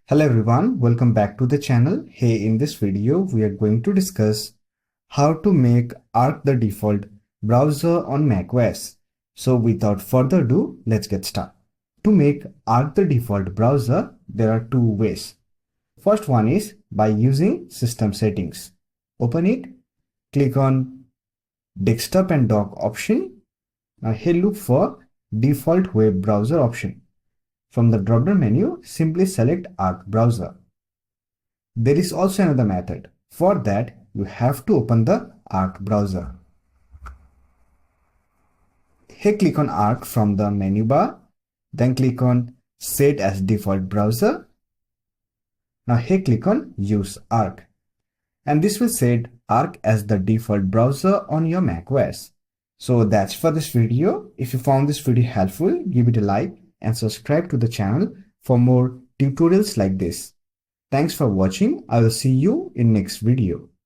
Hello everyone, welcome back to the channel. Hey, in this video, we are going to discuss how to make Arc the default browser on macOS. So without further ado, let's get started. To make Arc the default browser, there are two ways. First one is by using system settings. Open it, click on desktop and dock option. Now here look for default web browser option. From the drop-down menu, simply select Arc browser. There is also another method. For that, you have to open the Arc browser. Here click on Arc from the menu bar, then click on Set as default browser. Now here click on Use Arc. And this will set Arc as the default browser on your macOS. So that's for this video. If you found this video helpful, give it a like and subscribe to the channel for more tutorials like this. Thanks for watching. I will see you in next video.